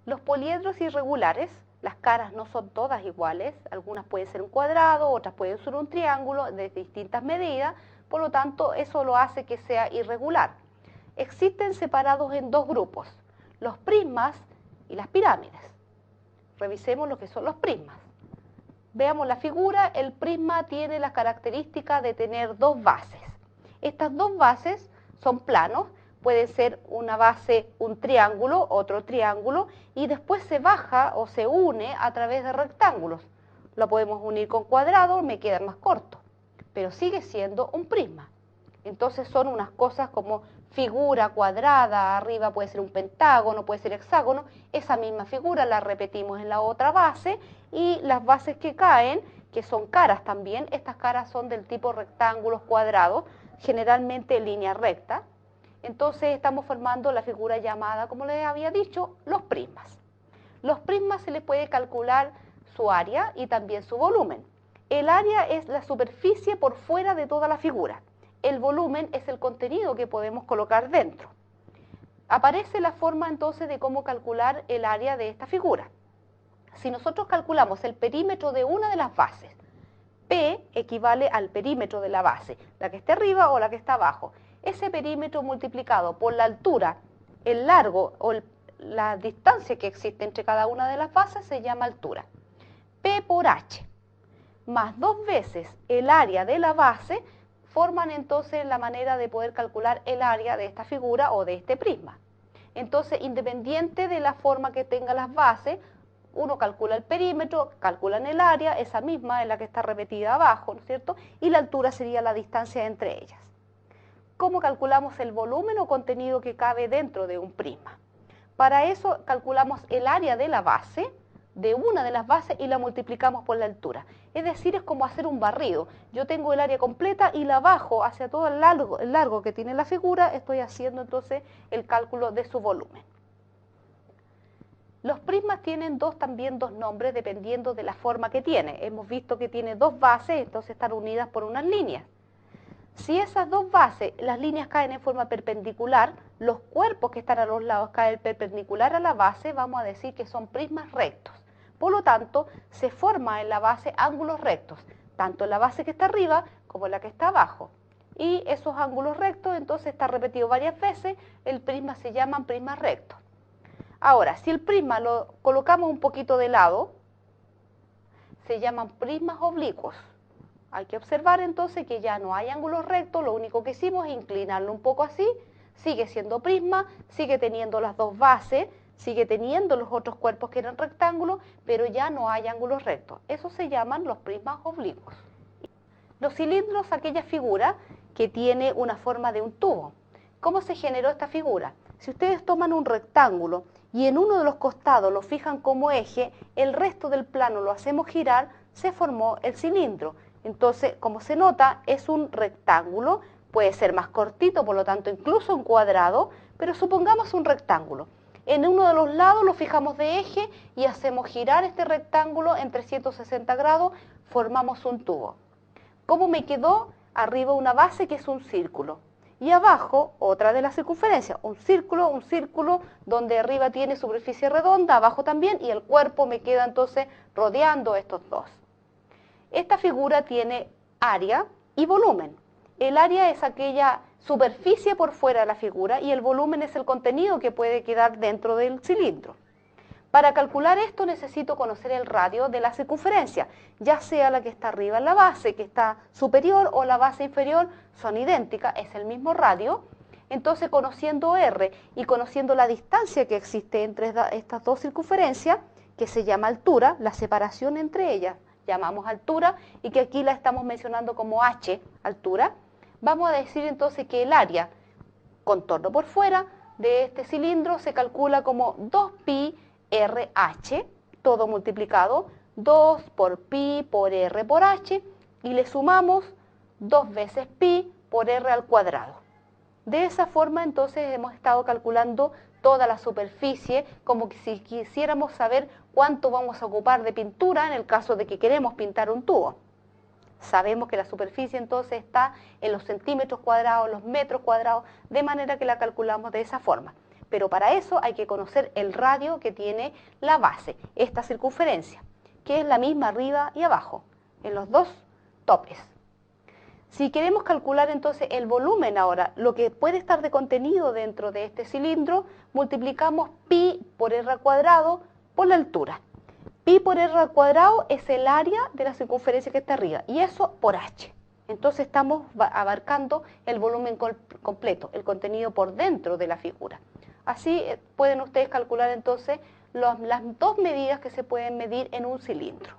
Los poliedros irregulares, las caras no son todas iguales, algunas pueden ser un cuadrado, otras pueden ser un triángulo de distintas medidas, por lo tanto eso lo hace que sea irregular. Existen separados en dos grupos, los prismas y las pirámides. Revisemos lo que son los prismas. Veamos la figura, el prisma tiene la característica de tener dos bases. Estas dos bases son planos, puede ser una base, un triángulo, otro triángulo, y después se baja o se une a través de rectángulos. Lo podemos unir con cuadrados, me queda más corto, pero sigue siendo un prisma. Entonces son unas cosas como figura cuadrada, arriba puede ser un pentágono, puede ser hexágono, esa misma figura la repetimos en la otra base, y las bases que caen, que son caras también, estas caras son del tipo rectángulos, cuadrados, generalmente en línea recta. Entonces estamos formando la figura llamada, como les había dicho, los prismas. Los prismas se les puede calcular su área y también su volumen. El área es la superficie por fuera de toda la figura. El volumen es el contenido que podemos colocar dentro. Aparece la forma entonces de cómo calcular el área de esta figura. Si nosotros calculamos el perímetro de una de las bases, P equivale al perímetro de la base, la que esté arriba o la que está abajo. Ese perímetro multiplicado por la altura, el largo o la distancia que existe entre cada una de las bases se llama altura. P por H más 2 veces el área de la base forman entonces la manera de poder calcular el área de esta figura o de este prisma. Entonces, independiente de la forma que tenga las bases, uno calcula el perímetro, calculan el área, esa misma es la que está repetida abajo, ¿no es cierto? Y la altura sería la distancia entre ellas. ¿Cómo calculamos el volumen o contenido que cabe dentro de un prisma? Para eso calculamos el área de la base, de una de las bases, y la multiplicamos por la altura. Es decir, es como hacer un barrido. Yo tengo el área completa y la bajo hacia todo el largo que tiene la figura, estoy haciendo entonces el cálculo de su volumen. Los prismas tienen también dos nombres dependiendo de la forma que tiene. Hemos visto que tiene dos bases, entonces están unidas por unas líneas. Si esas dos bases, las líneas caen en forma perpendicular, los cuerpos que están a los lados caen perpendicular a la base, vamos a decir que son prismas rectos. Por lo tanto, se forman en la base ángulos rectos, tanto en la base que está arriba como en la que está abajo. Y esos ángulos rectos, entonces, está repetido varias veces, el prisma se llaman prismas rectos. Ahora, si el prisma lo colocamos un poquito de lado, se llaman prismas oblicuos. Hay que observar entonces que ya no hay ángulos rectos, lo único que hicimos es inclinarlo un poco así, sigue siendo prisma, sigue teniendo las dos bases, sigue teniendo los otros cuerpos que eran rectángulos, pero ya no hay ángulos rectos. Esos se llaman los prismas oblicuos. Los cilindros, aquella figura que tiene una forma de un tubo. ¿Cómo se generó esta figura? Si ustedes toman un rectángulo y en uno de los costados lo fijan como eje, el resto del plano lo hacemos girar, se formó el cilindro. Entonces, como se nota, es un rectángulo, puede ser más cortito, por lo tanto incluso un cuadrado, pero supongamos un rectángulo. En uno de los lados lo fijamos de eje y hacemos girar este rectángulo en 360 grados, formamos un tubo. ¿Cómo me quedó? Arriba una base que es un círculo y abajo otra de las circunferencias, un círculo donde arriba tiene superficie redonda, abajo también, y el cuerpo me queda entonces rodeando estos dos. Esta figura tiene área y volumen. El área es aquella superficie por fuera de la figura y el volumen es el contenido que puede quedar dentro del cilindro. Para calcular esto necesito conocer el radio de la circunferencia, ya sea la que está arriba en la base, que está superior, o la base inferior, son idénticas, es el mismo radio. Entonces, conociendo R y conociendo la distancia que existe entre estas dos circunferencias, que se llama altura, la separación entre ellas, llamamos altura, y que aquí la estamos mencionando como H, altura, vamos a decir entonces que el área, contorno por fuera, de este cilindro se calcula como 2pi RH, todo multiplicado, 2 por pi por R por H, y le sumamos 2 veces pi por R al cuadrado. De esa forma entonces hemos estado calculando toda la superficie, como que si quisiéramos saber cuánto vamos a ocupar de pintura en el caso de que queremos pintar un tubo. Sabemos que la superficie entonces está en los centímetros cuadrados, los metros cuadrados, de manera que la calculamos de esa forma. Pero para eso hay que conocer el radio que tiene la base, esta circunferencia, que es la misma arriba y abajo, en los dos topes. Si queremos calcular entonces el volumen ahora, lo que puede estar de contenido dentro de este cilindro, multiplicamos pi por r al cuadrado por la altura. Pi por r al cuadrado es el área de la circunferencia que está arriba, y eso por h. Entonces estamos abarcando el volumen completo, el contenido por dentro de la figura. Así pueden ustedes calcular entonces las dos medidas que se pueden medir en un cilindro.